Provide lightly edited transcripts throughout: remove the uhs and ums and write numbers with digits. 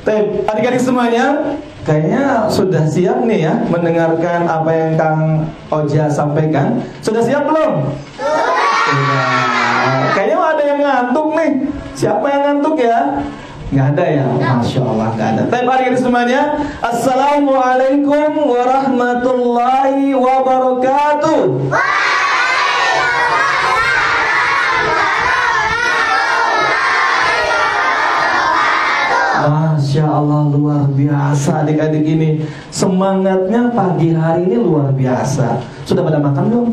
Baik, adik-adik semuanya, kayaknya sudah siap nih ya mendengarkan apa yang Kang Oja sampaikan. Sudah siap belum? Sudah. Kayaknya ada yang ngantuk nih. Siapa yang ngantuk ya? Nggak ada ya? Masya Allah nggak ada. Baik, adik-adik semuanya, Assalamualaikum warahmatullahi wabarakatuh. Masya Allah, luar biasa adik-adik ini. Semangatnya pagi hari ini luar biasa. Sudah pada makan belum?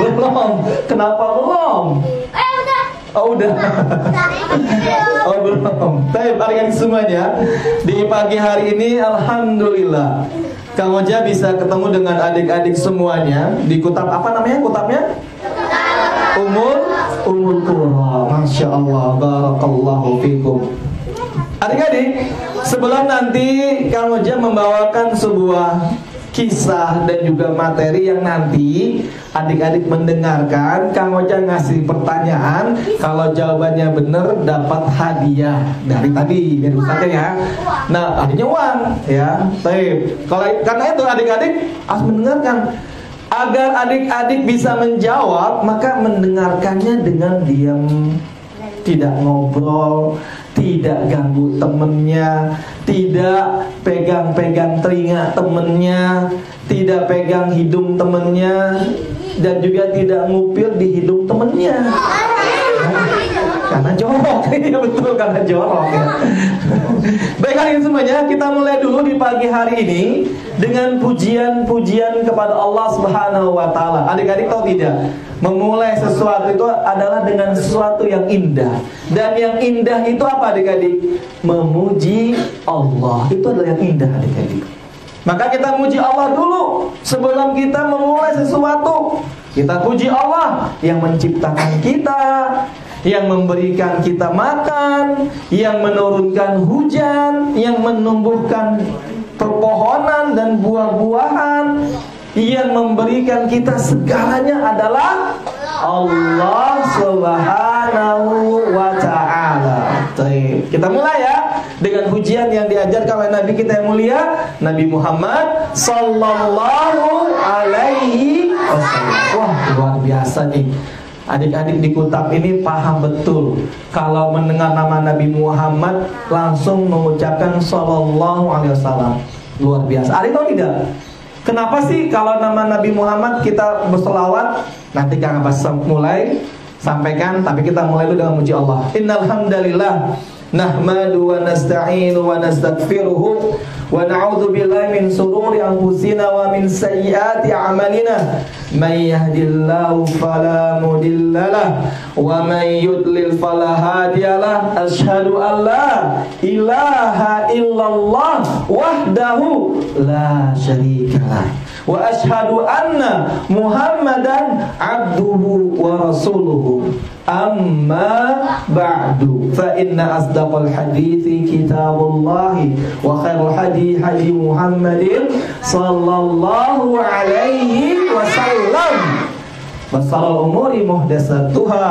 Belum. Kenapa belum? Oh udah. Oh belum. Baik adik-adik semuanya, di pagi hari ini alhamdulillah Kang Oja bisa ketemu dengan adik-adik semuanya di Kutab, apa namanya kutabnya? Umul Qura. Masya Allah, barakallahu fikum. Adik-adik, sebelum nanti Kang Oja membawakan sebuah kisah dan juga materi yang nanti adik-adik mendengarkan, Kang Oja ngasih pertanyaan, kalau jawabannya benar dapat hadiah dari tadi, dari Ustaznya ya. Nah, hadiahnya uang ya. Baik. Karena itu adik-adik harus mendengarkan. Agar adik-adik bisa menjawab, maka mendengarkannya dengan diam, tidak ngobrol, tidak ganggu temennya, tidak pegang-pegang telinga temennya, tidak pegang hidung temennya, dan juga tidak ngupil di hidung temennya. Karena jorok, ya betul, karena jorok ya. Baik hari ini semuanya, kita mulai dulu di pagi hari ini dengan pujian-pujian kepada Allah Subhanahu wa Ta'ala. Adik-adik tahu tidak? Memulai sesuatu itu adalah dengan sesuatu yang indah. Dan yang indah itu apa adik-adik? Memuji Allah. Itu adalah yang indah adik-adik. Maka kita muji Allah dulu sebelum kita memulai sesuatu. Kita puji Allah yang menciptakan kita, yang memberikan kita makan, yang menurunkan hujan, yang menumbuhkan pepohonan dan buah-buahan, yang memberikan kita segalanya adalah Allah Subhanahu wa Ta'ala. Kita mulai ya dengan pujian yang diajarkan oleh Nabi kita yang mulia, Nabi Muhammad Sallallahu Alaihi Wasallam. Wah, luar biasa nih. Adik-adik di Kutab ini paham betul. Kalau mendengar nama Nabi Muhammad langsung mengucapkan Sallallahu Alaihi Wasallam. Luar biasa. Adik tahu tidak? Kenapa sih kalau nama Nabi Muhammad kita berselawat? Nanti Kang Abbas mulai sampaikan, tapi kita mulai dulu dengan muji Allah. Innal hamdalillah nahmadu wa nasta'inu wa nastaghfiruhu wa na'udzu billahi min shururi anfusina wa min sayyiati a'malina. May yahdihillahu fala mudhillalah wa may yudlil fala hadiyalah. Asyhadu an la ilaha illallah wahdahu la syarikalah wa asyhadu anna Muhammadan abduhu wa rasuluhu. Amma ba'du, fa inna asdaqal hadithi kitabullahi wa khairul hadi hadi Muhammadin sallallahu alaihi wasallam. Wa sharrul umuri muhdatsatuha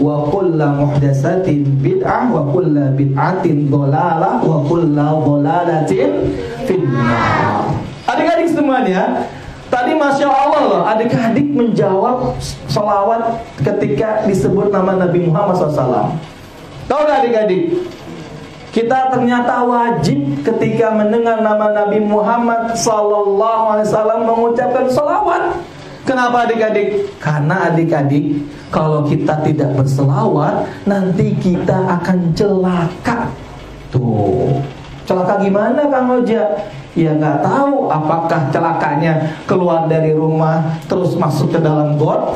wa kullu muhdatsatin bid'ah wa kullu bid'atin dhalalah wa kullu dhalalatin finnar. Adik-adik semuanya, tadi Masya Allah loh, adik-adik menjawab selawat ketika disebut nama Nabi Muhammad SAW. Tahu gak adik-adik? Kita ternyata wajib ketika mendengar nama Nabi Muhammad SAW mengucapkan selawat. Kenapa adik-adik? Karena adik-adik, kalau kita tidak berselawat, nanti kita akan celaka. Tuh, celaka gimana Kang Oja? Ya nggak tahu apakah celakanya keluar dari rumah terus masuk ke dalam got,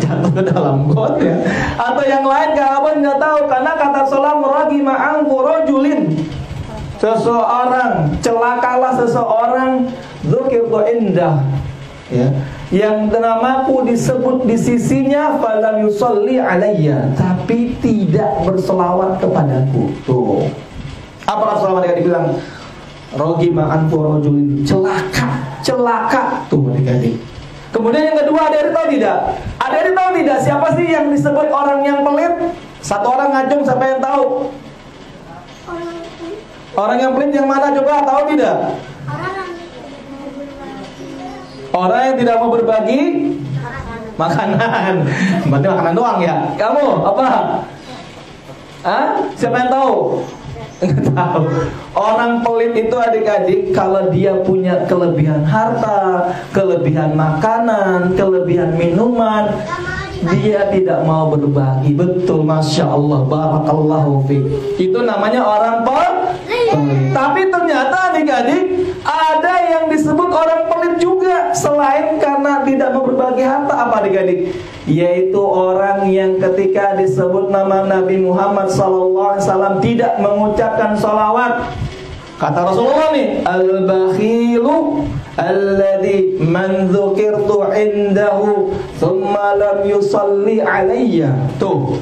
jatuh ke dalam got ya, atau yang lain Kang Abang nggak tahu. Karena kata Salam ragima an rajulin, seseorang celakalah seseorang dzukirtu indah ya, yang namaku disebut di sisinya falam yusolli alayya, tapi tidak berselawat kepadaku. Tuh, apa selawat yang dibilang? Rogima anfu rojulin, celaka celaka tuh adik-adik. Kemudian yang kedua, ada yang tahu tidak? Ada yang tahu tidak siapa sih yang disebut orang yang pelit? Satu orang ngacung, siapa yang tahu? Orang yang pelit yang mana coba, tahu tidak? Orang yang tidak mau berbagi makanan. Berarti makanan doang ya? Kamu apa? Siapa yang tahu? Nggak tahu. Orang pelit itu adik-adik, kalau dia punya kelebihan harta, kelebihan makanan, kelebihan minuman, dia tidak mau berbagi. Betul, Masya Allah, barakallahu fiik. Itu namanya orang pelit. Tapi ternyata adik-adik, ada yang disebut orang pelit juga, selain karena tidak mau berbagi harta. Apa adik-adik? Yaitu orang yang ketika disebut nama Nabi Muhammad SAW tidak mengucapkan salawat. Kata Rasulullah nih, al-bakhilu alladhi man dzukirtu indahu thumma lam yusalli alayya. Tuh,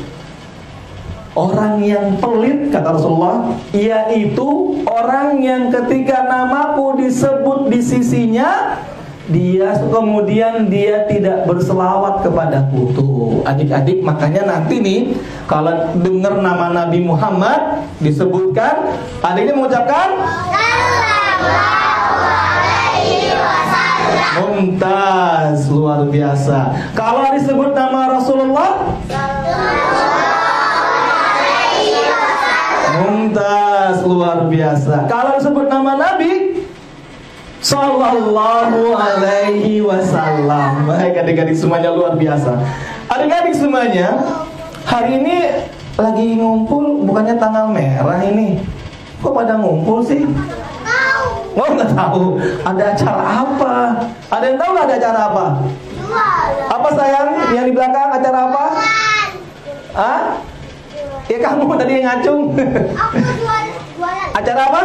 orang yang pelit, kata Rasulullah, yaitu orang yang ketika namaku disebut di sisinya, dia kemudian dia tidak berselawat kepadaku. Tuh adik-adik, makanya nanti nih kalau dengar nama Nabi Muhammad disebutkan, adiknya mengucapkan sallallahu alaihi wasallam. Mumtaz, luar biasa. Kalau disebut nama Rasulullah, mumtaz, luar biasa. Kalau disebut nama Nabi, sallallahu alaihi wasallam. Baik adik-adik semuanya, luar biasa. Adik-adik semuanya, hari ini lagi ngumpul, bukannya tanggal merah ini. Kok pada ngumpul sih? Oh, nggak tahu. Ada acara apa? Ada yang tahu nggak ada acara apa? Apa sayang? Yang di belakang acara apa? Ya kamu tadi yang ngacung. Acara apa?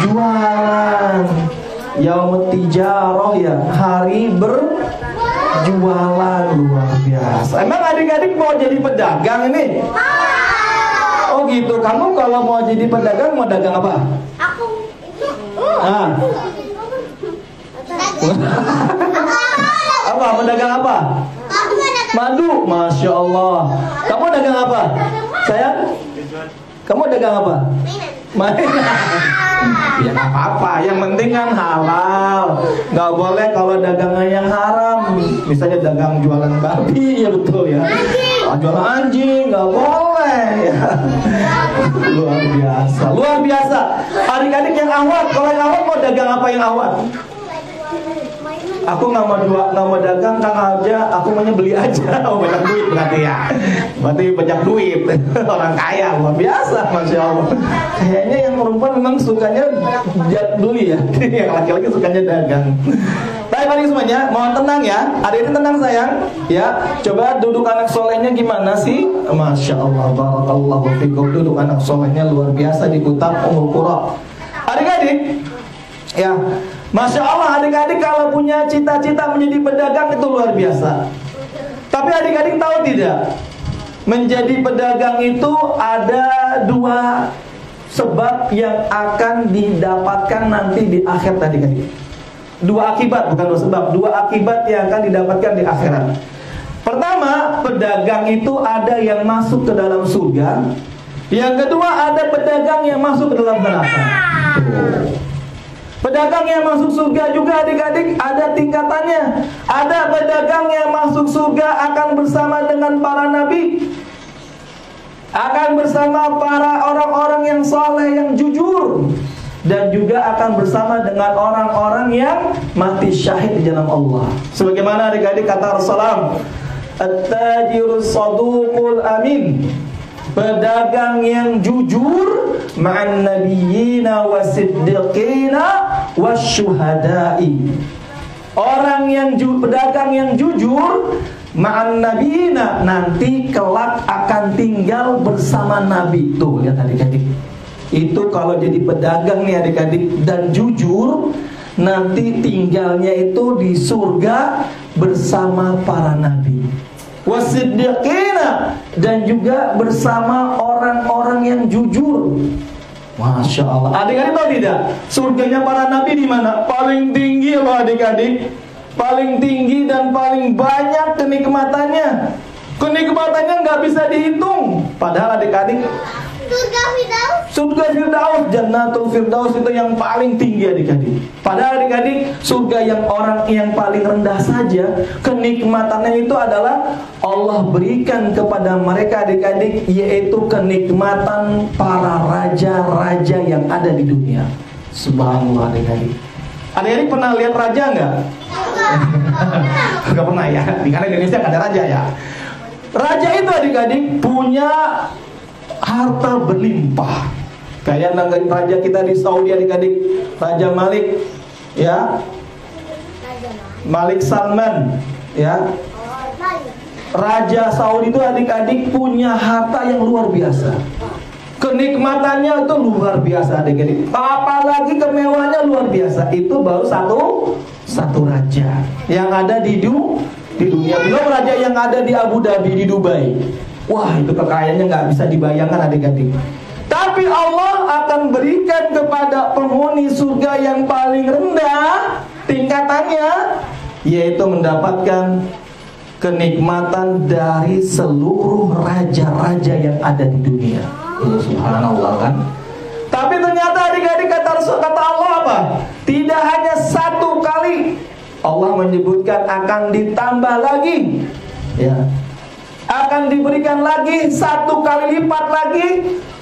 Jualan. Yaumut tijarah ya, hari berjualan, luar biasa. Emang adik-adik mau jadi pedagang ini? Oh gitu. Kamu kalau mau jadi pedagang mau dagang apa? Aku. Apa? Mau dagang apa? Madu. Masya Allah. Kamu dagang apa? Sayang? Kamu dagang apa? Mainan. Ya nggak apa-apa, yang penting kan halal. Nggak boleh kalau dagangan yang haram. Misalnya dagang jualan babi, ya betul ya. Jualan anjing, nggak boleh ya. Luar biasa, luar biasa. Adik-adik yang awat, kalau yang awat mau dagang apa yang awat? Aku nggak mau dagang, Kang aja. Aku maunya beli aja. Oh, banyak duit berarti ya. Berarti banyak duit. Orang kaya, luar biasa, Masya Allah. Kayaknya yang perempuan memang sukanya beli ya. Yang laki-laki sukanya dagang. Baik adik semuanya, mohon tenang ya. Adik ini tenang sayang. Ya, coba duduk anak solehnya gimana sih? Masya Allah, barakallahu fikum. Duduk anak solehnya luar biasa di Kutab Ummul Qura. Adik-adik, ya. Masya Allah, adik-adik kalau punya cita-cita menjadi pedagang itu luar biasa. Tapi adik-adik tahu tidak? Menjadi pedagang itu ada dua sebab yang akan didapatkan nanti di akhirat adik-adik. Dua akibat, bukan dua sebab. Dua akibat yang akan didapatkan di akhirat. Pertama, pedagang itu ada yang masuk ke dalam surga. Yang kedua, ada pedagang yang masuk ke dalam neraka. Pedagang yang masuk surga juga adik-adik ada tingkatannya. Ada pedagang yang masuk surga akan bersama dengan para nabi, akan bersama para orang-orang yang saleh, yang jujur, dan juga akan bersama dengan orang-orang yang mati syahid di jalan Allah. Sebagaimana adik-adik kata Rasulullah, at-tajirus saduqul amin, pedagang yang jujur, ma'an nabiyyina wasiddiqina wasyuhada'i. Orang yang pedagang yang jujur, ma'an nabiyyina, nanti kelak akan tinggal bersama nabi. Tuh lihat adik-adik. Itu kalau jadi pedagang nih adik-adik dan jujur, nanti tinggalnya itu di surga bersama para nabi. Wasiddiqina, dan juga bersama orang-orang yang jujur. Masya Allah. Adik-adik tahu tidak? Surganya para nabi di mana? Paling tinggi loh adik-adik. Paling tinggi dan paling banyak kenikmatannya. Kenikmatannya nggak bisa dihitung. Padahal adik-adik, surga Firdaus, Jannatul Firdaus itu yang paling tinggi adik-adik. Padahal adik-adik, surga yang orang yang paling rendah saja, kenikmatannya itu adalah Allah berikan kepada mereka adik-adik, yaitu kenikmatan para raja-raja yang ada di dunia. Subhanallah adik-adik. Adik-adik pernah lihat raja nggak? Nggak pernah ya, karena Indonesia nggak ada raja ya. Raja itu adik-adik punya harta berlimpah. Kayak raja kita di Saudi adik-adik, Raja Malik, ya, Malik Salman, ya. Raja Saudi itu adik-adik punya harta yang luar biasa. Kenikmatannya itu luar biasa adik-adik. Apalagi kemewahannya luar biasa. Itu baru satu raja yang ada di dunia. Belum raja yang ada di Abu Dhabi, di Dubai. Wah, itu kekayaannya nggak bisa dibayangkan adik-adik. Tapi Allah akan berikan kepada penghuni surga yang paling rendah tingkatannya, yaitu mendapatkan kenikmatan dari seluruh raja-raja yang ada di dunia. Subhanallah kan. Tapi ternyata adik-adik kata Allah apa? Tidak hanya satu kali. Allah menyebutkan akan ditambah lagi, ya, akan diberikan lagi satu kali lipat lagi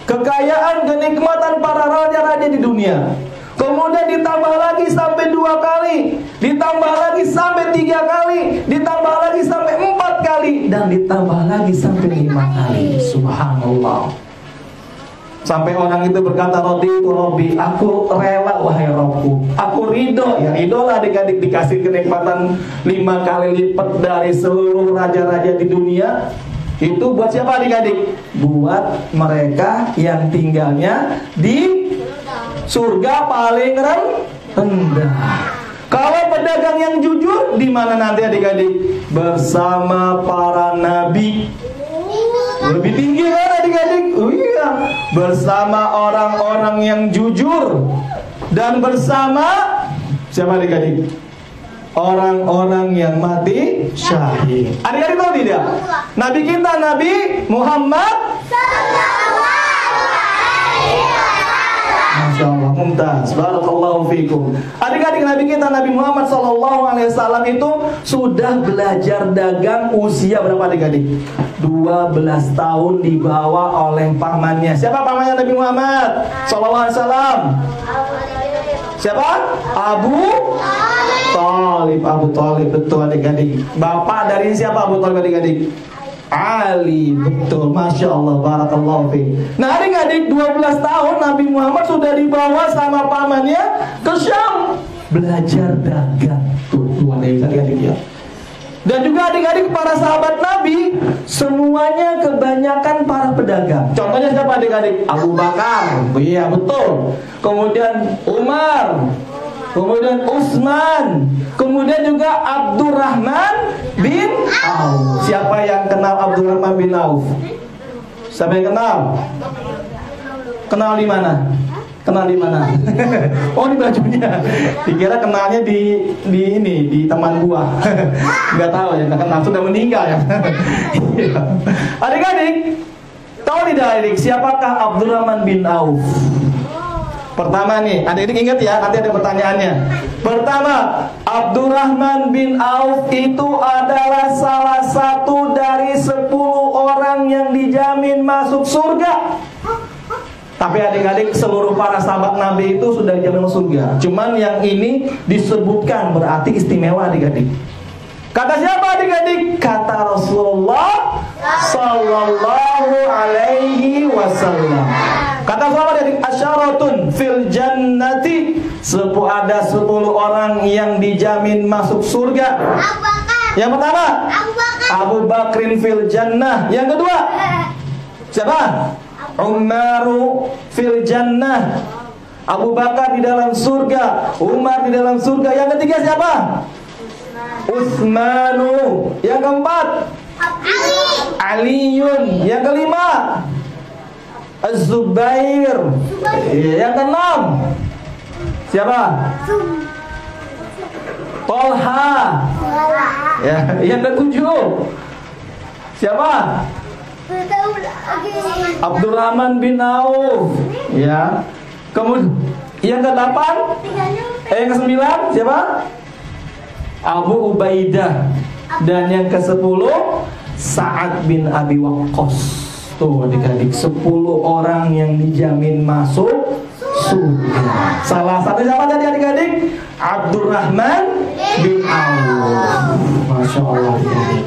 kekayaan kenikmatan para raja-raja di dunia. Kemudian ditambah lagi sampai 2 kali, ditambah lagi sampai 3 kali, ditambah lagi sampai 4 kali, dan ditambah lagi sampai 5 kali. Subhanallah. Sampai orang itu berkata, raditu Rabbi, aku rela wahai Rabbku, aku ridho. Ya ridho lah adik-adik, dikasih kenikmatan 5 kali lipat dari seluruh raja-raja di dunia. Itu buat siapa adik-adik? Buat mereka yang tinggalnya di surga paling rendah. Kalau pedagang yang jujur, di mana nanti adik-adik? Bersama para nabi. Lebih tinggi kan adik-adik? Oh iya, bersama orang-orang yang jujur. Dan bersama siapa adik-adik? Orang-orang yang mati syahid. Adik-adik tahu tidak? Nabi kita Nabi Muhammad Masya Allah, mumtaz. Barakallahu fikum. Adik-adik, Nabi kita Nabi Muhammad SAW itu sudah belajar dagang usia berapa adik-adik? 12 tahun dibawa oleh pamannya. Siapa pamannya Nabi Muhammad SAW? Siapa? Abu Talib. Abu Talib, betul adik-adik. Bapak dari siapa Abu Talib adik-adik? Ali, betul, Masya Allah, barakallahu fiik. Nah adik-adik, 12 tahun Nabi Muhammad sudah dibawa sama pamannya ke Syam belajar dagang. Tuh adik-adik ya. Dan juga adik-adik para sahabat Nabi, semuanya kebanyakan para pedagang. Contohnya siapa adik-adik? Abu Bakar, iya betul. Kemudian Umar, kemudian Utsman, kemudian juga Abdurrahman bin Auf. Siapa yang kenal Abdurrahman bin Auf? Siapa yang kenal? Kenal di mana? Kenal di mana? Oh, di bajunya. Dikira kenalnya di ini, di teman buah. Enggak tahu ya, enggak kenal, sudah meninggal ya. Adik-adik, tahu tidak adik siapakah Abdurrahman bin Auf? Pertama nih, adik-adik ingat ya, nanti ada pertanyaannya. Pertama, Abdurrahman bin Auf itu adalah salah satu dari 10 orang yang dijamin masuk surga. Tapi adik-adik, seluruh para sahabat Nabi itu sudah dijamin masuk surga. Cuman yang ini disebutkan berarti istimewa adik-adik. Kata siapa adik-adik? Kata Rasulullah Sallallahu Alaihi Wasallam. Kata siapa adik? Asyaratun fil jannati. Ada 10 orang yang dijamin masuk surga. Abu Bakar. Yang pertama Abu Bakrin fil jannah. Yang kedua siapa? Umaru fil jannah. Abu Bakar di dalam surga, Umar di dalam surga. Yang ketiga siapa? Utsmanu. Yang keempat Aliun. Yang kelima Az-Zubair. Yang keenam. Siapa? Tolha. Ya, yang ketujuh. Siapa? Abdurrahman bin Auf. Ya. Kemudian yang ke-8, yang ke-9 siapa? Abu Ubaidah. Dan yang ke-10 Sa'ad bin Abi Waqqas. Tuh adik-adik, 10 orang yang dijamin masuk surga. Salah satu siapa tadi adik-adik? Abdurrahman bin Auf. Masya Allah adik-adik.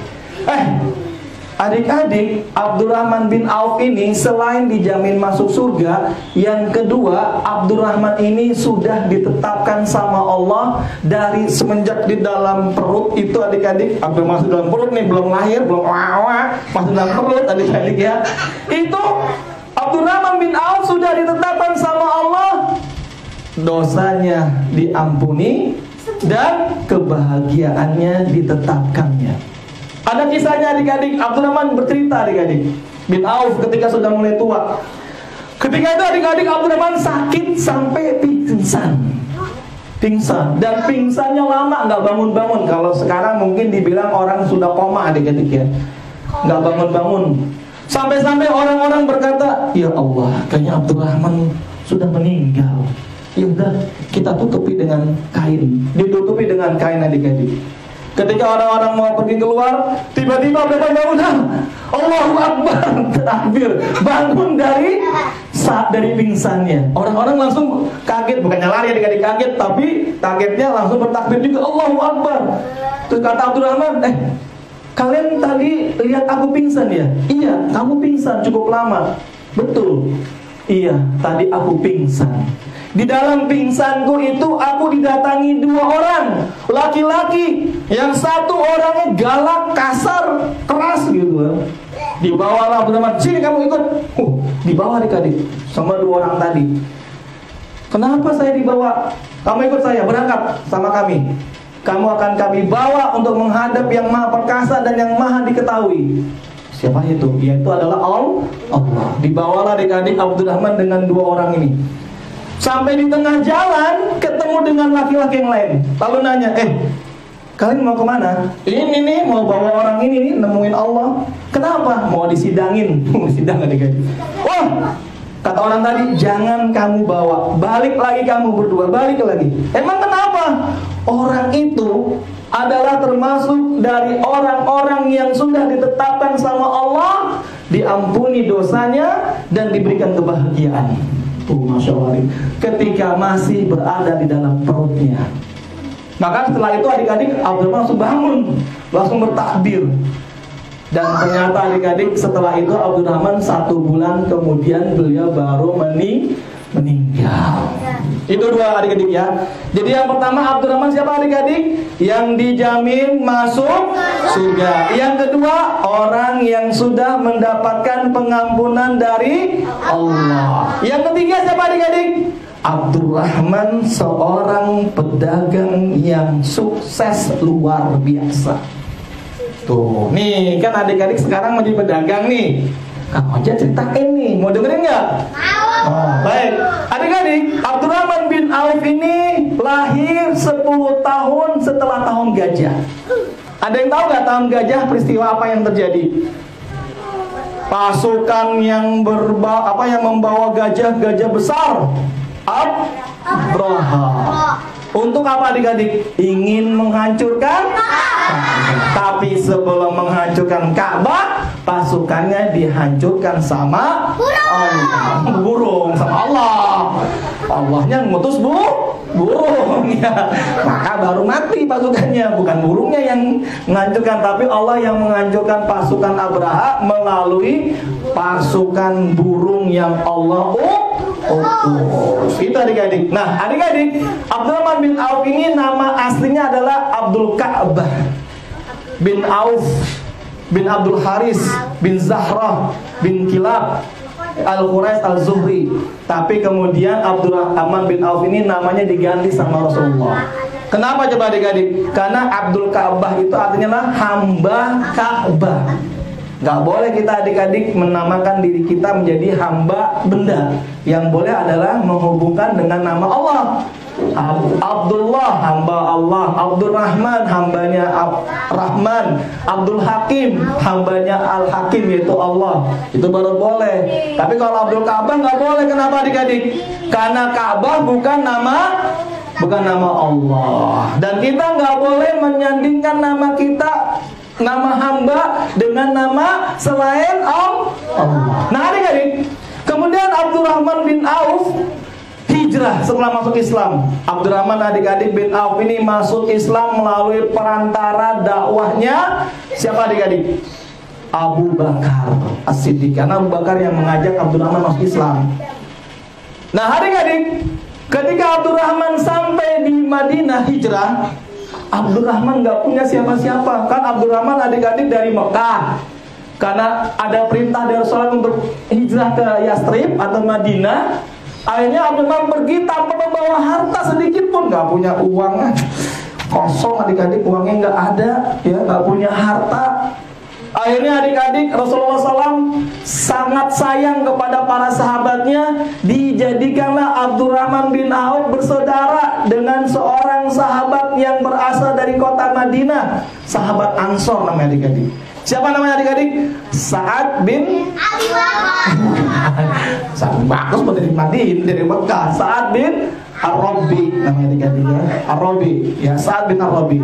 Adik-adik, Abdurrahman bin Auf ini selain dijamin masuk surga, yang kedua, Abdurrahman ini sudah ditetapkan sama Allah dari semenjak di dalam perut itu adik-adik. Abdurrahman masuk dalam perut nih, belum lahir, belum masuk dalam perut adik-adik ya. Itu Abdurrahman bin Auf sudah ditetapkan sama Allah, dosanya diampuni dan kebahagiaannya ditetapkannya. Ada kisahnya adik-adik. Abdurrahman bercerita adik-adik bin Auf ketika sudah mulai tua. Ketika itu adik-adik Abdurrahman sakit sampai pingsan. Dan pingsannya lama, nggak bangun-bangun. Kalau sekarang mungkin dibilang orang sudah koma adik-adik ya, nggak bangun-bangun. Sampai-sampai orang-orang berkata, ya Allah, kayaknya Abdurrahman sudah meninggal. Ya udah, kita tutupi dengan kain. Ditutupi dengan kain adik-adik. Ketika orang-orang mau pergi keluar, tiba-tiba mereka bangun, Allahu Akbar, takbir, bangun dari pingsannya. Orang-orang langsung kaget, bukannya lari adik-adik kaget, tapi kagetnya langsung bertakbir juga, Allahu Akbar. Terus kata Abdurrahman, kalian tadi lihat aku pingsan ya? Iya, kamu pingsan cukup lama. Betul. Iya, tadi aku pingsan. Di dalam pingsanku itu aku didatangi 2 orang laki-laki. Yang satu orangnya galak, kasar, keras gitu. Dibawalah Abdurrahman, sini kamu ikut. Dibawa adik-adik sama 2 orang tadi. Kenapa saya dibawa? Kamu ikut saya, berangkat sama kami. Kamu akan kami bawa untuk menghadap yang maha perkasa dan yang maha diketahui. Siapa itu? Yaitu adalah Allah. Dibawalah adik-adik Abdurrahman dengan 2 orang ini. Sampai di tengah jalan ketemu dengan laki-laki yang lain. Lalu nanya, kalian mau kemana? Ini nih, mau bawa orang ini nih, nemuin Allah. Kenapa? Mau disidangin. Sidang adik-adik. Wah, kata orang tadi, jangan kamu bawa. Balik lagi kamu berdua, balik lagi. Emang kenapa? Orang itu adalah termasuk dari orang-orang yang sudah ditetapkan sama Allah, diampuni dosanya dan diberikan kebahagiaan. Masya Allah, ketika masih berada di dalam perutnya. Maka setelah itu adik-adik Abdurrahman langsung bangun, langsung bertakbir. Dan ternyata adik-adik setelah itu Abdurrahman 1 bulan kemudian beliau baru meninggal. Itu 2 adik-adik ya. Jadi yang pertama Abdurrahman siapa adik-adik? Yang dijamin masuk surga. Yang kedua orang yang sudah mendapatkan pengampunan dari Allah. Yang ketiga siapa adik-adik? Abdurrahman seorang pedagang yang sukses luar biasa. Tuh, nih kan adik-adik sekarang menjadi pedagang nih. Kang Oja ceritain nih, mau dengerin nggak? Baik, adik-adik, Abdurrahman bin Auf ini lahir 10 tahun setelah tahun gajah. Ada yang tahu nggak tahun gajah peristiwa apa yang terjadi? Pasukan yang membawa gajah besar, Abraha. Untuk apa adik-adik? Ingin menghancurkan Tapi sebelum menghancurkan Ka'bah, pasukannya dihancurkan sama Allah. Burung sama Allah. Allahnya ngutus burung ya. Maka baru mati pasukannya. Bukan burungnya yang menghancurkan, tapi Allah yang menghancurkan pasukan Abraha melalui pasukan burung yang Allah itu adik-adik. Nah adik-adik, Abdurrahman bin Auf ini nama aslinya adalah Abdul Ka'bah bin Auf bin Abdul Haris bin Zahrah bin Kilab Al-Quraish Al-Zuhri. Tapi kemudian Abdurrahman bin Auf ini namanya diganti sama Rasulullah. Kenapa coba adik-adik? Karena Abdul Ka'bah itu artinya hamba Ka'bah. Nggak boleh kita adik-adik menamakan diri kita menjadi hamba benda. Yang boleh adalah menghubungkan dengan nama Allah. Abdullah, hamba Allah. Abdul Rahman, hambanya Rahman. Abdul Hakim, hambanya Al-Hakim, yaitu Allah. Itu baru boleh. Tapi kalau Abdul Ka'bah nggak boleh. Kenapa adik-adik? Karena Ka'bah bukan nama Allah. Dan kita nggak boleh menyandingkan nama kita, nama hamba, dengan nama selain Allah. Nah adik-adik, kemudian Abdurrahman bin Auf hijrah setelah masuk Islam. Abdurrahman adik-adik bin Auf ini masuk Islam melalui perantara dakwahnya siapa adik-adik? Abu Bakar As-Siddiq. Karena Abu Bakar yang mengajak Abdurrahman masuk Islam. Nah adik-adik, ketika Abdurrahman sampai di Madinah hijrah, Abdurrahman gak punya siapa-siapa. Kan Abdurrahman adik-adik dari Mekah. Karena ada perintah dari Rasulullah untuk hijrah ke Yastrib atau Madinah. Akhirnya Abdurrahman pergi tanpa membawa harta sedikit pun. Gak punya uang, kosong adik-adik, uangnya gak ada, ya, gak punya harta. Akhirnya adik-adik, Rasulullah SAW sangat sayang kepada para sahabatnya. Dijadikanlah Abdurrahman bin Auf bersaudara dengan seorang sahabat yang berasal dari kota Madinah, sahabat Ansor namanya adik-adik. Siapa namanya adik-adik? Sa'ad bin Abi Waqqas. Sa'ad bagus dari Madinah, dari Mekah. Sa'ad bin Ar-Rabi namanya adik-adik, ya. Ar-Rabi, ya, Sa'ad bin Ar-Rabi.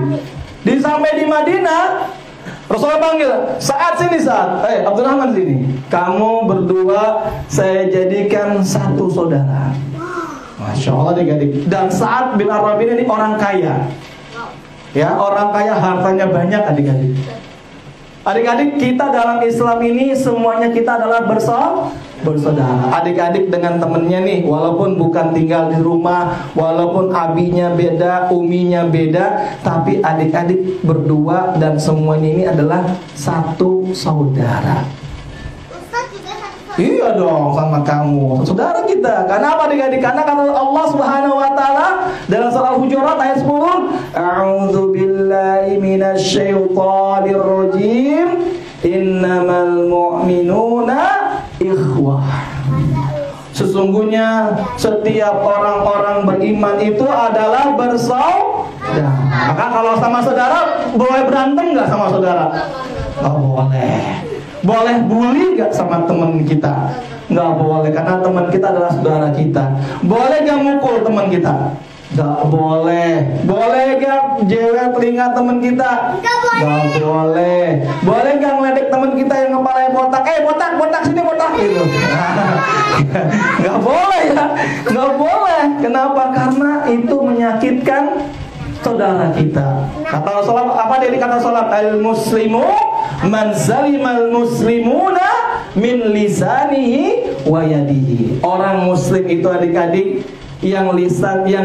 Sampai di Madinah, Rasulullah panggil, Sa'ad sini Sa'ad, Abdurrahman sini. Kamu berdua saya jadikan satu saudara. Masya Allah adik-adik. Dan Sa'ad bin Ar-Rabi ini orang kaya. Ya, orang kaya, hartanya banyak adik-adik. Adik-adik, kita dalam Islam ini semuanya kita adalah bersaudara. Adik-adik dengan temennya nih, walaupun bukan tinggal di rumah, walaupun abinya beda, uminya beda, tapi adik-adik berdua dan semuanya ini adalah satu saudara. Iya dong, sama kamu, saudara kita. Karena apa adik-adik? Karena kata Allah Subhanahu wa taala dalam surah Hujurat ayat 10, A'udzu billahi minasyaitonir rajim. Innamal mu'minuna ikhwah. Sesungguhnya setiap orang-orang beriman itu adalah bersaudara. Maka kalau sama saudara boleh berantem nggak sama saudara? Nggak boleh. Boleh bully gak sama teman kita? Nggak boleh, karena teman kita adalah saudara kita. Boleh gak mukul teman kita? Nggak boleh. Boleh gak jewer telinga teman kita? Nggak boleh. Boleh gak ngeledek teman kita yang kepalanya botak? Botak sini botak gitu. Nggak boleh ya. Nggak boleh. Kenapa? Karena itu menyakitkan saudara kita. Kata Rasulullah, apa dari kata salat? Al-muslimu man zalimal muslimuna min lisanihi wa yadihi. Orang muslim itu adik-adik yang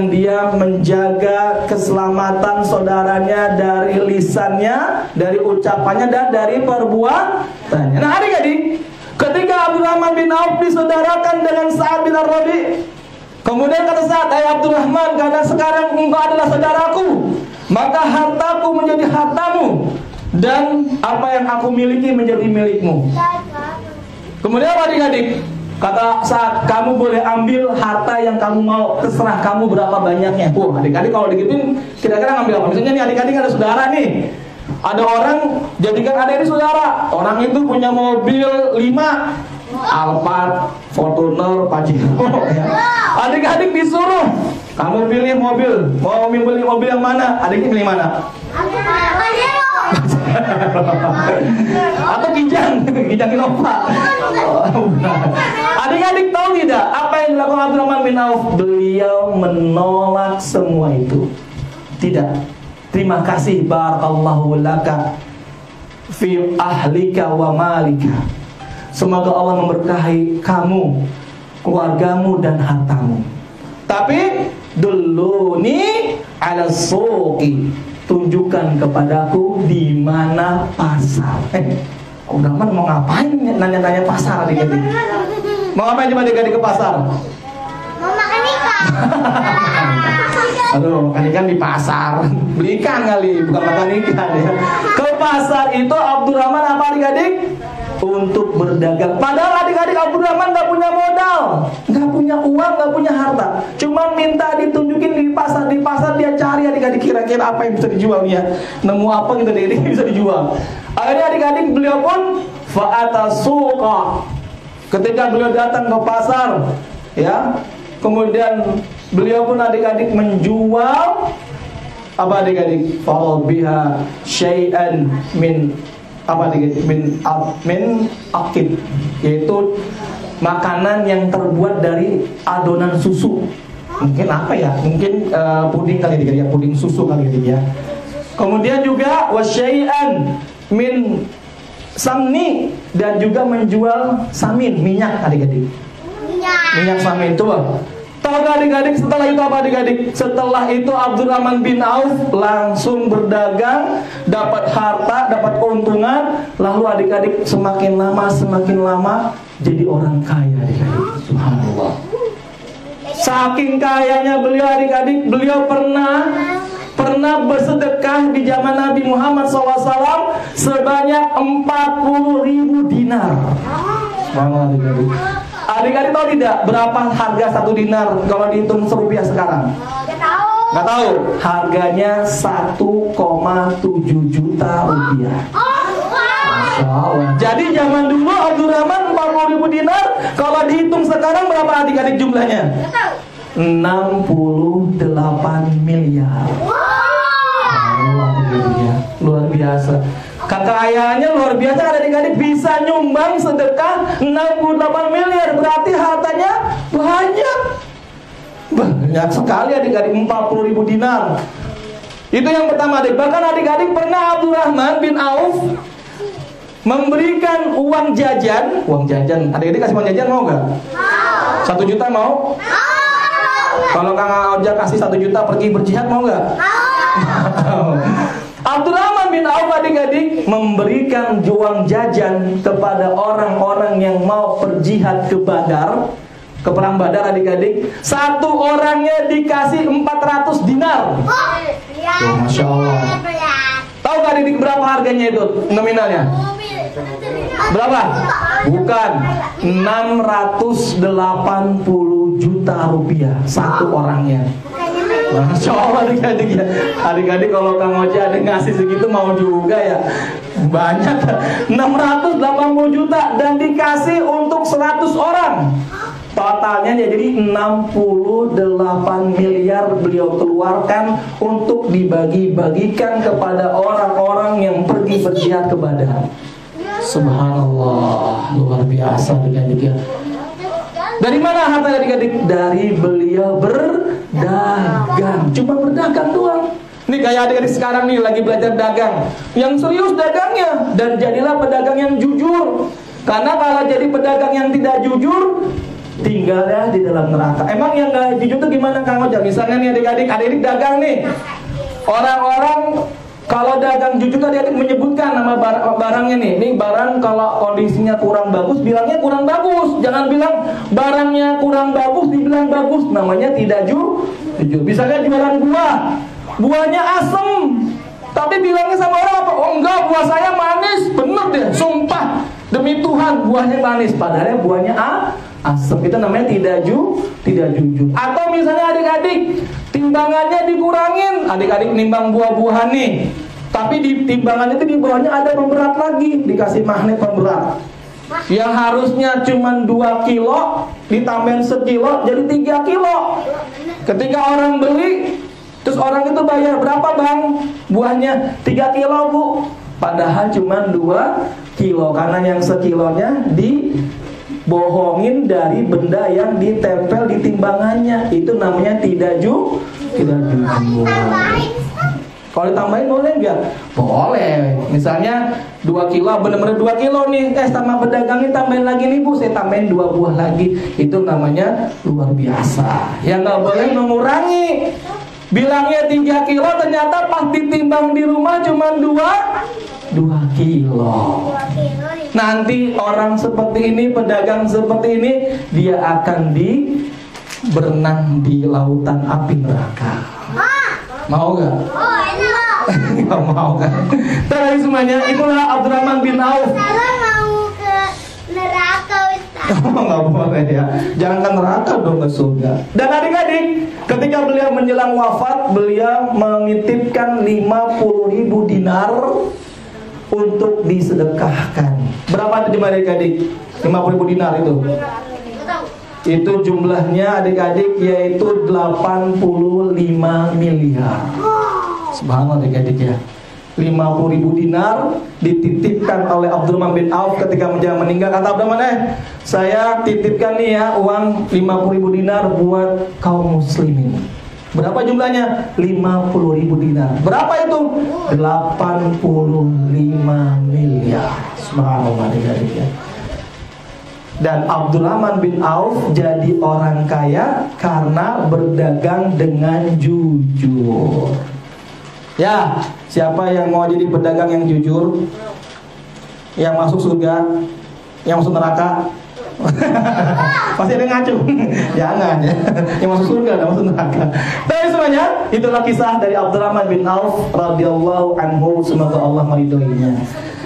dia menjaga keselamatan saudaranya dari lisannya, dari ucapannya, dan dari perbuatannya. Nah adik-adik, ketika Abdurrahman bin Auf disaudarakan dengan Sa'ad bin Ar-Rabi, kemudian kata Sa'ad, Abdurrahman, karena sekarang engkau adalah saudaraku, maka hartaku menjadi hartamu, dan apa yang aku miliki menjadi milikmu. Kemudian adik-adik, kata Sa'ad, kamu boleh ambil harta yang kamu mau, terserah kamu berapa banyaknya. Adik-adik kalau digituin, kira-kira ngambil apa? Misalnya nih adik-adik ada saudara nih, ada orang jadikan adik ini saudara. Orang itu punya mobil 5, Alphard, Fortuner, Pajero. Adik-adik disuruh, kamu pilih mobil. Mau pilih mobil yang mana? Adiknya pilih mana? Atau Kijang Innova. Adik-adik tahu tidak apa yang dilakukan Abdurrahman bin Auf? Beliau menolak semua itu. Tidak. Terima kasih, barakallahu laka fi ahlika wa malika. Semoga Allah memberkahi kamu, keluargamu dan hartamu. Tapi duluni ala suqi, tunjukkan kepadaku di mana pasar. Abdurrahman mau ngapain nanya-nanya pasar adik-adik? Mau ngapain coba adik-adik ke pasar? Mau makan ikan. Aduh, makan ikan di pasar. Beli ikan kali, bukan makan ikan ya. Ke pasar itu Abdurrahman apa adik-adik? Untuk berdagang. Padahal adik-adik Abdurrahman gak punya modal, gak punya uang, gak punya harta. Cuma minta ditunjukin di pasar. Di pasar dia cari adik-adik kira-kira apa yang bisa dijual ya. Nemu apa gitu deh, ini bisa dijual. Akhirnya adik-adik beliau pun fa'ata suqa. Ketika beliau datang ke pasar, ya, kemudian beliau pun adik-adik menjual apa adik-adik? Fa'al biha syai'an min apa adik-adik? Min akid, yaitu makanan yang terbuat dari adonan susu. Mungkin apa ya? Mungkin puding kali adik-adik ya, puding susu kali adik ya. Kemudian juga wasyai'an min samni, dan juga menjual samin, minyak adik-adik. Minyak samin itu. Tahu gak adik-adik setelah itu apa adik-adik? Setelah itu Abdurrahman bin Auf langsung berdagang, dapat harta, dapat keuntungan. Lalu adik-adik semakin lama jadi orang kaya adik-adik. Subhanallah. Saking kayanya beliau adik-adik, beliau pernah bersedekah di zaman Nabi Muhammad SAW sebanyak 40.000 dinar. Subhanallah adik-adik. Adik-adik tahu tidak berapa harga 1 dinar kalau dihitung serupiah sekarang? Nggak tahu. Harganya 1,7 juta rupiah. Masya Allah. Jadi zaman dulu Abdurrahman 40.000 dinar, kalau dihitung sekarang berapa adik-adik jumlahnya? 68 miliar. Luar biasa. Kekayaannya luar biasa adik-adik, bisa nyumbang sedekah 68 miliar. Berarti hartanya banyak sekali adik-adik, 40.000 dinar. Itu yang pertama adik. Bahkan adik-adik pernah Abdurrahman bin Auf memberikan uang jajan. Adik-adik kasih uang jajan mau gak? 1 juta mau? Kalau Kang Ojak kasih 1 juta pergi berjihad mau gak? Abdurrahman bin Auf adik-adik memberikan uang jajan kepada orang-orang yang mau berjihad ke Badar, ke perang Badar adik-adik. Satu orangnya dikasih 400 dinar. Masya Allah. Tahu gak adik berapa harganya itu nominalnya? Berapa? Bukan, 680 juta rupiah satu orangnya. Masya Allah adik-adik ya. Adik-adik kalau Kang Oja ada ngasih segitu mau juga ya. Banyak, 680 juta dan dikasih untuk 100 orang. Totalnya jadi 68 miliar beliau keluarkan untuk dibagi-bagikan kepada orang-orang yang pergi berjihad ke Badar. Subhanallah, luar biasa adik-adik ya. Dari mana harta adik-adik? Dari beliau berdagang. Cuma berdagang doang. Nih kayak adik-adik sekarang nih lagi belajar dagang, yang serius dagangnya, dan jadilah pedagang yang jujur. Karena kalau jadi pedagang yang tidak jujur, tinggalnya di dalam neraka. Emang yang gak jujur itu gimana Kang Ojak? Misalnya nih adik-adik dagang nih. Orang-orang kalau dagang jujur adik-adik menyebutkan nama barangnya nih. Nih barang kalau kondisinya kurang bagus, bilangnya kurang bagus. Jangan bilang barangnya kurang bagus, dibilang bagus. Namanya tidak jujur. Misalnya jualan buah, buahnya asem, tapi bilangnya sama orang apa? Oh enggak, buah saya manis. Bener deh, sumpah demi Tuhan buahnya manis. Padahal buahnya asem. Itu namanya tidak jujur. Atau misalnya adik-adik timbangannya dikurangin. Adik-adik nimbang buah-buahan nih, tapi di timbangan itu di bawahnya ada pemberat lagi, dikasih magnet pemberat. Yang harusnya cuma 2 kilo ditambahin sekilo jadi 3 kilo. Ketika orang beli, terus orang itu bayar berapa bang? Buahnya 3 kilo bu. Padahal cuma 2 kilo, karena yang sekilonya dibohongin dari benda yang ditempel di timbangannya. Itu namanya tidak jujur. Kalau ditambahin boleh nggak? Boleh. Misalnya 2 kilo, bener-bener 2 kilo nih. Sama pedagangnya tambahin lagi nih bu, saya tambahin 2 buah lagi. Itu namanya luar biasa. Yang nggak boleh mengurangi. Bilangnya 3 kilo, ternyata pas ditimbang di rumah cuma 2 kilo. Nanti orang seperti ini, pedagang seperti ini, dia akan berenang di lautan api neraka. Mau gak? Oh, enak. Gak mau kan? Tadi semuanya, itulah Abdurrahman bin Auf. Salah mau ke neraka, Ustaz. Oh, nggak boleh ya. Jangan ke neraka dong, ke surga. Dan adik-adik, ketika beliau menjelang wafat, beliau menitipkan 50.000 dinar untuk disedekahkan. Berapa itu adik-adik? 50.000 dinar itu. Itu jumlahnya adik-adik yaitu 85 miliar. Subhanallah adik-adik ya. 50.000 dinar dititipkan oleh Abdurrahman bin Auf ketika meninggal. Kata Abdurrahman, saya titipkan nih ya uang 50.000 dinar buat kaum muslimin. Berapa jumlahnya? 50.000 dinar. Berapa itu? 85 miliar. Subhanallah adik-adik ya. Dan Abdurrahman bin Auf jadi orang kaya karena berdagang dengan jujur. Ya, siapa yang mau jadi pedagang yang jujur? Yang masuk surga? Yang masuk neraka? Pasti ada yang ngacu. Jangan ya. Yang masuk surga dan masuk neraka. Tapi semuanya, itulah kisah dari Abdurrahman bin Auf radhiyallahu anhu, semoga Allah meridhoinya.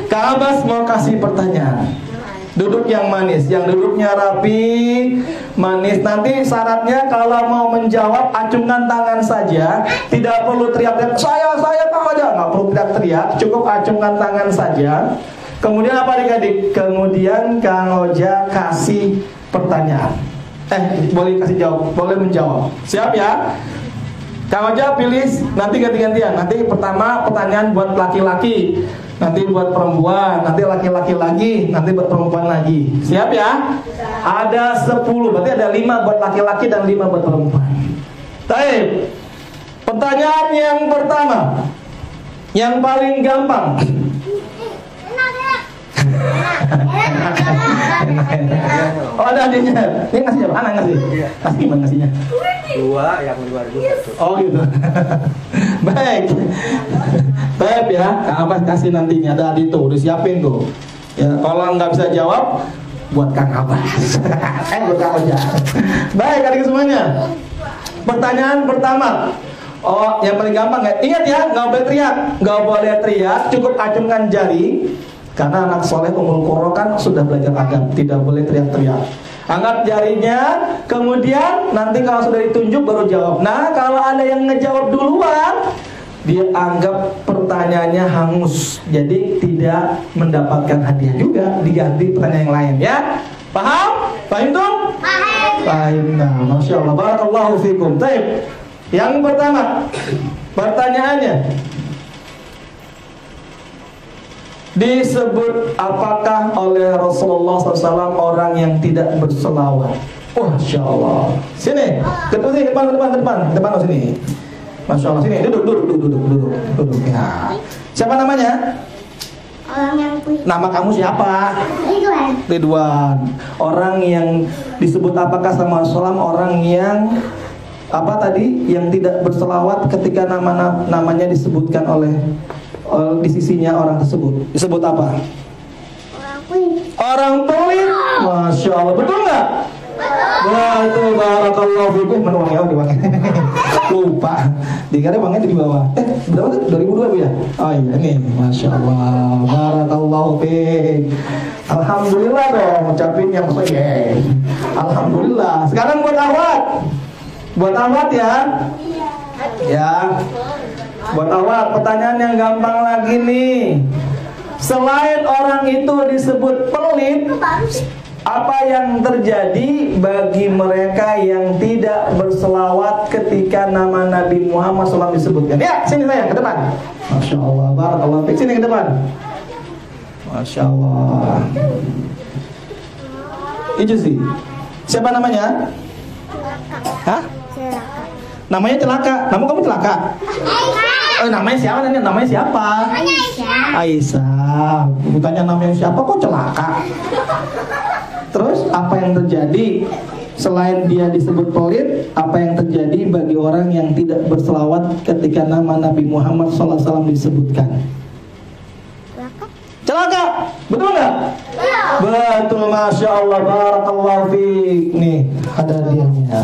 Kak Abbas mau kasih pertanyaan. Duduk yang manis, yang duduknya rapi, manis. Nanti syaratnya kalau mau menjawab acungkan tangan saja, tidak perlu teriak-teriak. Saya Kang Oja, nggak perlu teriak-teriak, cukup acungkan tangan saja. Kemudian apa adik-adik? Kemudian Kang Oja kasih pertanyaan. Boleh kasih jawab, boleh menjawab. Siap ya? Kang Oja pilih, nanti ganti-gantian. Nanti pertama pertanyaan buat laki-laki, nanti buat perempuan, nanti laki-laki lagi, nanti buat perempuan lagi. Siap ya? Ada 10, berarti ada 5 buat laki-laki dan 5 buat perempuan. Baik. Pertanyaan yang pertama, yang paling gampang. Oh, ada adanya. Ini ngasih siapa? Anak ngasih. Kasih gimana ngasihnya? 2, yang 2.000. Oh gitu. Baik. Baik ya, Kang Abbas kasih nantinya. Ada adik tuh, udah siapin tuh. Ya, kalau nggak bisa jawab, buat Kang Abbas. Buat Kang Oja. Baik adik semuanya. Pertanyaan pertama. Oh, yang paling gampang ya. Ingat ya, nggak boleh teriak, nggak boleh teriak. Cukup acungkan jari. Karena anak soleh Ummul Qura kan sudah belajar adab, tidak boleh teriak-teriak. Angkat jarinya, kemudian nanti kalau sudah ditunjuk baru jawab. Nah, kalau ada yang ngejawab duluan, dia anggap pertanyaannya hangus, jadi tidak mendapatkan hadiah juga, diganti pertanyaan yang lain ya. Paham? Paham tuh? Paham. Nah, Masya Allah, barakallahu fikum. Baik. Yang pertama, pertanyaannya, disebut apakah oleh Rasulullah SAW orang yang tidak berselawat? Masya Allah. Sini, ke depan sini. Masya Allah, sini, duduk. Ya. Siapa namanya? Orang yang punya. Nama kamu siapa? Ridwan. Orang yang disebut apakah sama Rasulullah? Orang yang apa tadi? Yang tidak berselawat ketika namanya disebutkan oleh di sisinya orang tersebut. Disebut apa? Orang pelit. Masya Allah, betul nggak? Betul, barakallahu fikum. Mana uangnya? Lupa. Dikira uangnya di bawah. Berapa tuh? 2002 ya? Oh iya, ini. Masya Allah, barakallahu fikum. Alhamdulillah dong, ucapin yang baik. Alhamdulillah. Sekarang buat awat. Buat awat ya. Ya. Buat awal, pertanyaan yang gampang lagi nih. Selain orang itu disebut pelit, apa yang terjadi bagi mereka yang tidak berselawat ketika nama Nabi Muhammad SAW disebutkan? Ya, sini saya, ke depan. Masya Allah, barakallahu fiik. Sini ke depan. Masya Allah. Itu sih. Siapa namanya? Hah? Namanya Celaka. Kamu Celaka? Namanya siapa? Namanya siapa? Aisyah. Tanya namanya siapa kok Celaka? Terus apa yang terjadi? Selain dia disebut pelit, apa yang terjadi bagi orang yang tidak berselawat ketika nama Nabi Muhammad SAW disebutkan? Celaka. Betul nggak? Betul, Masya Allah, barakallahu fiik. Nih, ada dianya.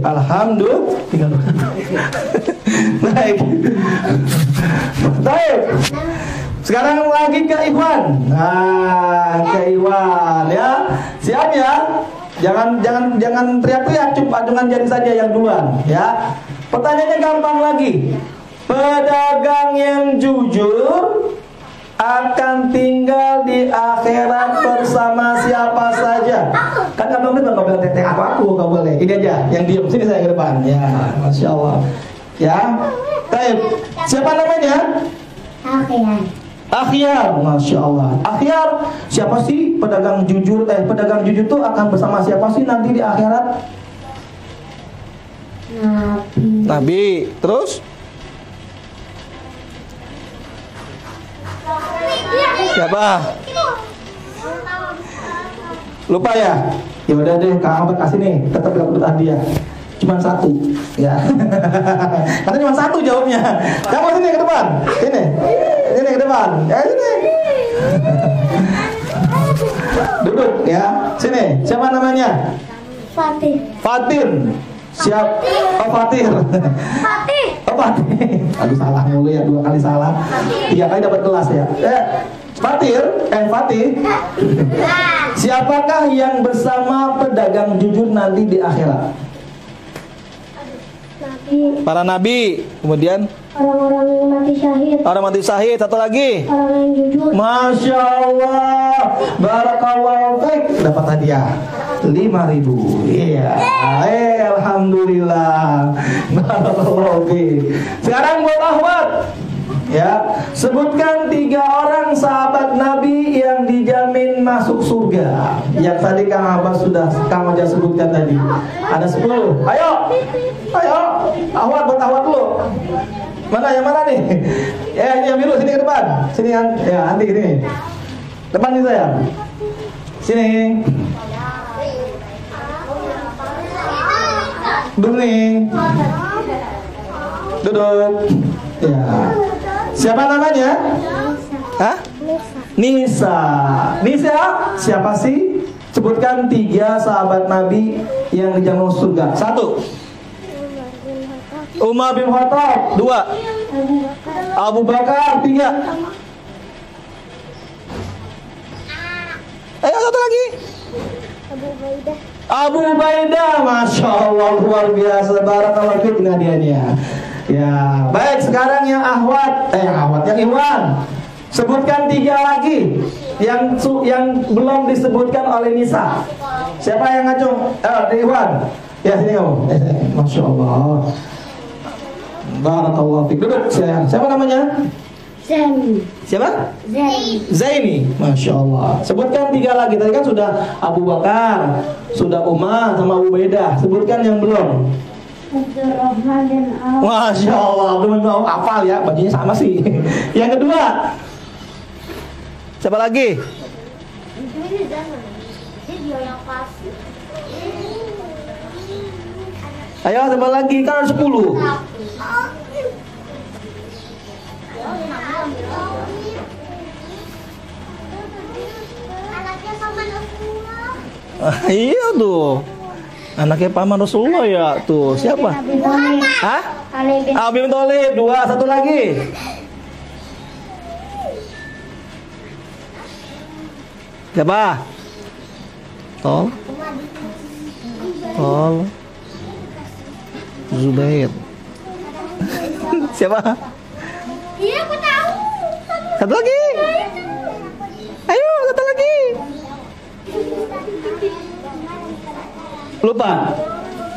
Alhamdulillah. Tinggal. Baik. Baik. Sekarang lagi ke Ikhwan. Nah, ke Ikhwan ya. Siap ya? Jangan teriak-teriak, cuma acungan jari saja yang duluan ya. Pertanyaannya gampang lagi. Pedagang yang jujur akan tinggal di akhirat bersama siapa saja. Kan nggak boleh teteh aku nggak boleh. Ini aja yang diem, sini saya ke depan. Ya, masya Allah. Ya, baik. Siapa namanya? Akhyar, masya Allah. Akhyar, siapa sih pedagang jujur? Pedagang jujur tuh akan bersama siapa sih nanti di akhirat? Nabi. Terus? Siapa? Lupa ya? Ya udah deh, Kang Abad kasih nih, tetap dapat hadiah. Cuma satu, ya. Karena cuma satu jawabnya. Kamu sini ke depan, sini ke depan, ya sini. Duduk ya, sini. Siapa namanya? Fatin. Siap. Oh Fatir. Oh Fatir. Aduh salah mulu ya, 2 kali salah. 3 kali dapat kelas ya. Fatih. Siapakah yang bersama pedagang jujur nanti di akhirat? Para nabi. Kemudian orang-orang yang mati syahid. Orang mati syahid. Satu lagi. Orang yang jujur. Masya Allah. Barakallahu fiik. Dapat hadiah 5.000. Iya. Alhamdulillah. Barakallahu fiik. Sekarang buat Ahmad. Ya, sebutkan 3 orang sahabat Nabi yang dijamin masuk surga. Yang tadi Kang Abbas sudah Kang Oja sebutkan tadi. Ada 10. Ayo. Ahwat buat Ahwat dulu. Mana yang mana nih? Ya, ini yang biru, sini ke depan. Sini yang ya, nanti sini. Depan nih saya. Sini. Duduk nih. Duduk. Ya. Siapa namanya? Hah? Nisa. Siapa sih? Sebutkan 3 sahabat Nabi yang dijamin surga. 1. Umar bin Khattab. 2. Abu Bakar. 3. Ayo satu lagi. Abu Ubaidah. Masya Allah, luar biasa. Barakallahu fiik, ini hadiahnya. Ya, baik, sekarang yang yang Iwan. Sebutkan 3 lagi yang belum disebutkan oleh Nisa. Siapa yang ngacung? Iwan. Ya, sini kamu. Masya Allah. Barakallahu fiik. Duduk sayang. Siapa namanya? Zaini. Siapa? Zaini. Masya Allah. Sebutkan 3 lagi. Tadi kan sudah Abu Bakar, sudah Umar sama Abu Ubaidah. Sebutkan yang belum. Abdurrahman dan Auf. Masya Allah, Abdurrahman bin Auf hafal ya, bajunya sama sih. Yang kedua, siapa lagi? Ayo, siapa lagi? Kan ada 10. Iya tuh. Anaknya paman Rasulullah ya tuh. Siapa? Hah? Abi bin Thalib. 2. Satu lagi. Siapa? Tol Zubair. Siapa? Iya, aku tahu. Satu lagi. Ayo, satu lagi. Lupa.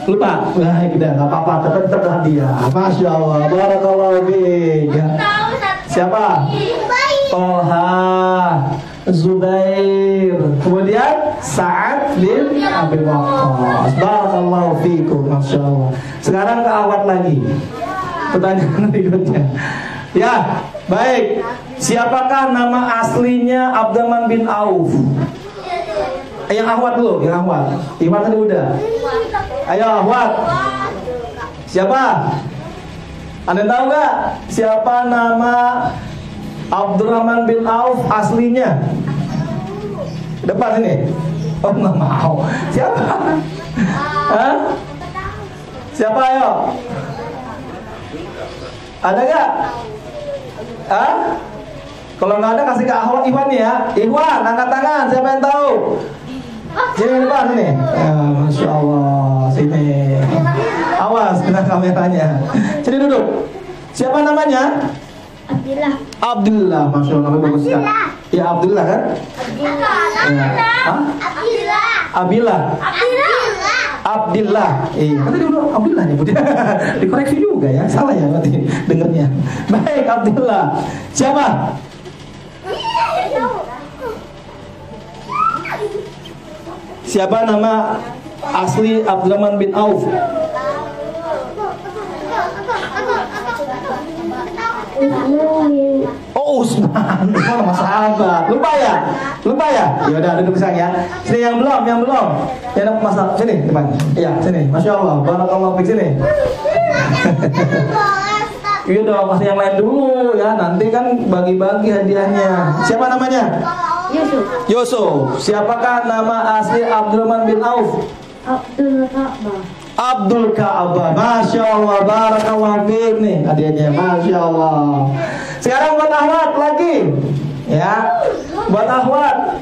Wah, udah nggak apa-apa, tetap hadiah. Masya Allah, barakallahu fiik. Siapa? Tolha, Zubair, kemudian Sa'ad bin Abi Waqqas. Barakallahu fiikum, masya Allah. Sekarang ke Awad lagi. Pertanyaan berikutnya. Ya, baik. Siapakah nama aslinya Abdurrahman bin Auf? Yang Ahwat dulu, yang Ahwat. Iman tadi udah. Ayo Ahwat. Siapa? Anda tahu gak siapa nama Abdurrahman bin Auf aslinya? Depan ini. Oh nggak mau. Siapa? Hah? Siapa ayo? Ada gak? Hah? Kalau nggak ada kasih ke Ahwan Iwan ya. Iwan, angkat tangan. Siapa yang tahu? Sini depan sini. Ya, Masya Allah. Sini. Awas kena kameranya. Sini duduk. Siapa namanya? Abdillah. Abdullah. Masya Allah, namanya bagus sekali. Ya Abdullah kan? Abdillah. Hah? Abdillah. Abdillah. Abdillah. Abdillah. Kata dulu Abdullah nyebut. Dikoreksi juga ya. Salah ya berarti dengernya. Baik, Abdillah. Siapa? Siapa nama asli Abdurrahman bin Auf? Oh, Usman. Usman sama sahabat. Lupa ya? Ya udah duduk sayang ya. Sini yang belum. Yang ada masalah sini depan. Iya, sini. Masya Allah. Barakallahu fiik sini. Iya dong, kasih yang lain dulu ya. Nanti kan bagi-bagi hadiahnya. Siapa namanya? Yusuf. Siapakah nama asli Abdurrahman bin Auf? Abdul Ka'bah. Masya Allah. Barakallahu fiik nih hadiahnya. Masya Allah. Sekarang buat Ahwat lagi. Ya. Buat Ahwat.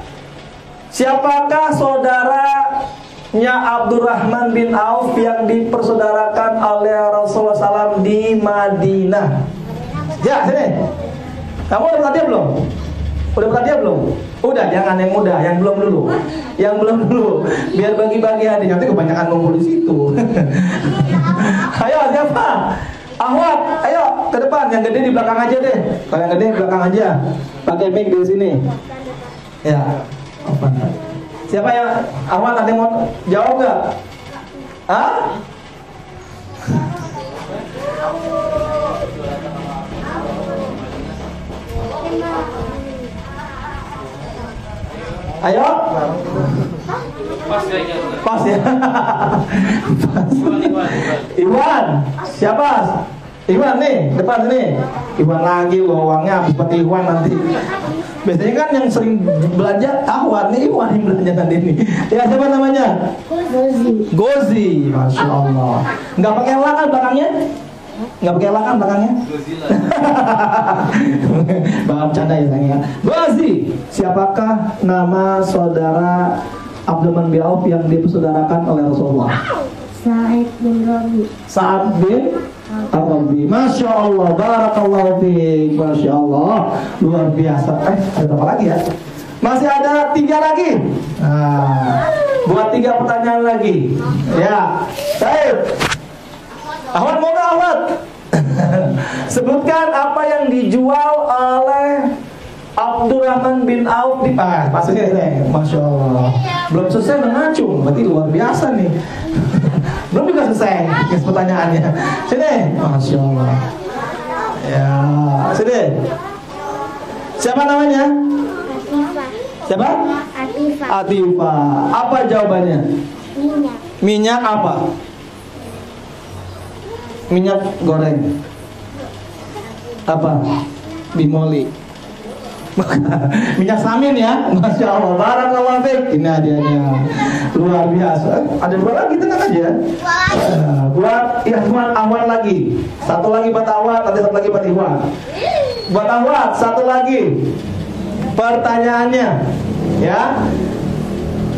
Siapakah saudaranya Abdurrahman bin Auf yang dipersaudarakan oleh Rasulullah SAW di Madinah? Ya, sini. Kamu udah berhadiah belum? Udah, jangan yang muda, yang belum dulu. Biar bagi-bagi hadiah, nanti kebanyakan ngumpul di situ. Ayo, siapa? Ahwat, ayo ke depan. Yang gede di belakang aja deh. Kalau yang gede di belakang aja. Pakai mic di sini. Ya. Apa? Siapa yang Ahwat, ada yang mau jawab gak? Hah? Ayo. Pas ya. Iwan. Siapa? Iwan nih, depan sini. Iwan lagi uangnya habis buat Iwan nanti. Biasanya kan yang sering belanja Ahwan nih, Iwan yang belanja nanti ini. Ya, siapa namanya? Gozi. Masya Allah. Nggak pakai lah kan belakangnya? Bang canda ya sayang ya. Gozi. Siapakah nama saudara Abdurrahman bin Auf yang dipersaudarakan oleh Rasulullah? Sa'ad bin Rabi. Masya Allah. Barakallahu fiik. Masya Allah. Luar biasa. Ada berapa lagi ya? Masih ada 3 lagi. Buat 3 pertanyaan lagi. Ya. Baik. Ahwat mau gak Ahwat? Sebutkan apa yang dijual oleh Abdurrahman bin Auf di pasnya ini. Masya Allah. Belum selesai mengacung. Berarti luar biasa nih. Belum juga selesai pertanyaannya. Sini. Masya Allah. Ya. Sini. Siapa namanya? Siapa? Atifa. Apa jawabannya? Minyak apa? Minyak goreng. Apa? Bimoli. Minyak samin ya. Masya Allah. Barakallahu fiik. Ini hadiahnya. Luar biasa. Ada 2 lagi, tenang aja. Buat Ikhwan Ahwan lagi. 1 lagi buat Ahwan, nanti 1 lagi buat Ikhwan. Buat Ahwan, 1 lagi. Pertanyaannya, ya.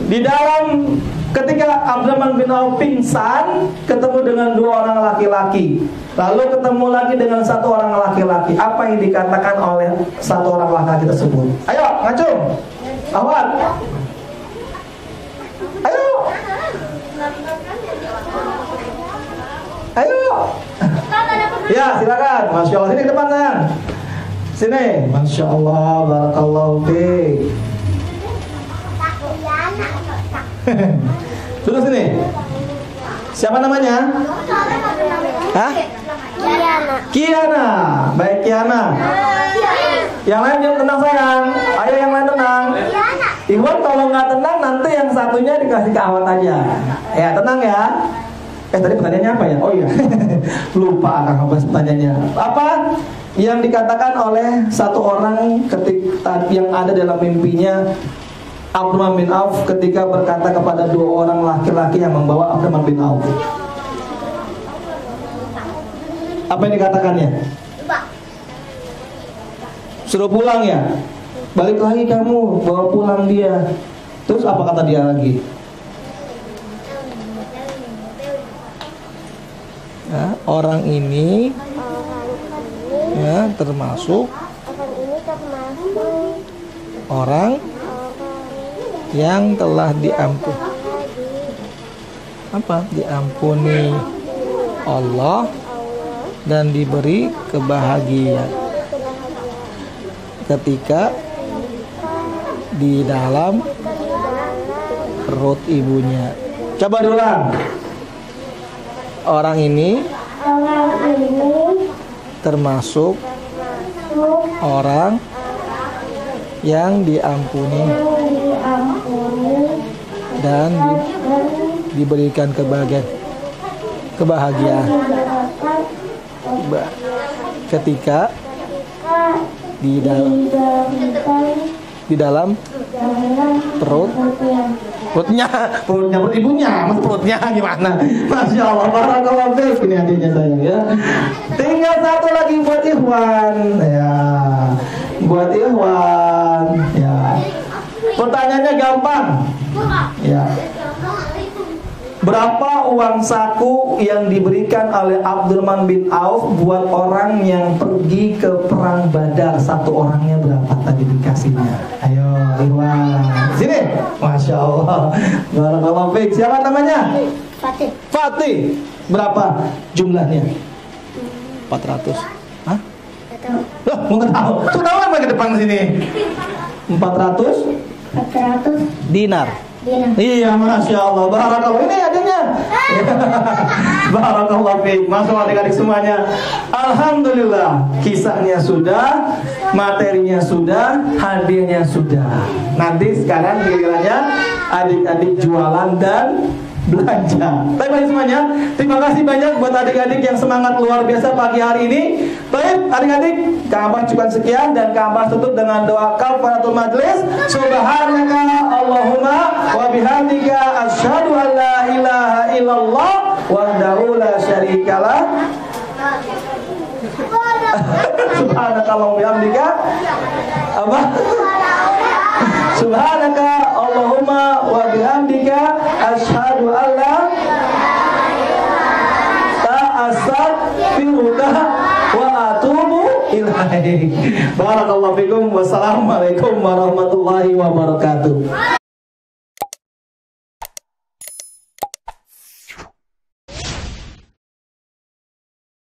Di dalam ketika Abdurrahman bin Auf pingsan, ketemu dengan 2 orang laki-laki, lalu ketemu lagi dengan 1 orang laki-laki, apa yang dikatakan oleh 1 orang laki-laki tersebut? Ayo, ngacung. Ahwat. Ayo. Ya, silakan. Masya Allah. Sini depan kan. Sini. Masya Allah. Barakallahu fiik. Duduk sini. Siapa namanya? Hah? Kiana. Baik Kiana. Yang lain jangan tenang sayang. Ayo yang lain tenang. Iwan kalau nggak tenang nanti yang satunya dikasih ke Ahwat aja. Ya tenang ya. Tadi pertanyaannya apa ya? Oh iya. Lupa Kang Abbas pertanyaannya. Apa yang dikatakan oleh 1 orang ketika yang ada dalam mimpinya Abdurrahman bin Auf ketika berkata kepada 2 orang laki-laki yang membawa Abdurrahman bin Auf? Apa yang dikatakannya? Suruh pulang ya. Balik lagi kamu, bawa pulang dia. Terus apa kata dia lagi? Ya, orang ini ya termasuk orang yang telah diampuni Allah dan diberi kebahagiaan ketika di dalam perut ibunya. Coba ulang. Orang ini termasuk orang yang diampuni dan diberikan kebahagiaan ketika di dalam perutnya ibunya, perutnya gimana? Masya Allah, barakallahu fiik. Ini adiknya saya ya. Tinggal satu lagi buat Ikhwan ya. Buat Ikhwan ya. Pertanyaannya gampang ya. Berapa uang saku yang diberikan oleh Abdurrahman bin Auf buat orang yang pergi ke perang Badar? Satu orangnya berapa tadi dikasihnya? Ayo, Iwan, sini. Masya Allah. Barakallahu fiik. Siapa namanya? Fatih. Fatih. Berapa jumlahnya? 400. Hah? Loh, nggak tahu. Tuh tahu apa ke depan sini? 400 dinar. Iya, Masya Allah. Barakallah. Ini adanya. Barakallah fiik. Masuk adik-adik semuanya. Alhamdulillah. Kisahnya sudah, materinya sudah, hadiahnya sudah. Nanti sekarang gilirannya adik-adik jualan dan belanja. Baik semuanya, terima kasih banyak buat adik-adik yang semangat luar biasa pagi hari ini. Baik adik-adik, Kang Abah cukup sekian dan Kang Abah tutup dengan doa kafaratul majlis. Subhanaka Allahumma wa bihamdika asyhadu an la ilaha illallah wahdahu la syarikalah. Subhanaka Allahumma bihamdika apa? Subhanaka Allahumma wa bihamdika asyhadu an la astaghfiruka wa atubu ilaik. Barakallahu fikum. Wassalamualaikum warahmatullahi wabarakatuh.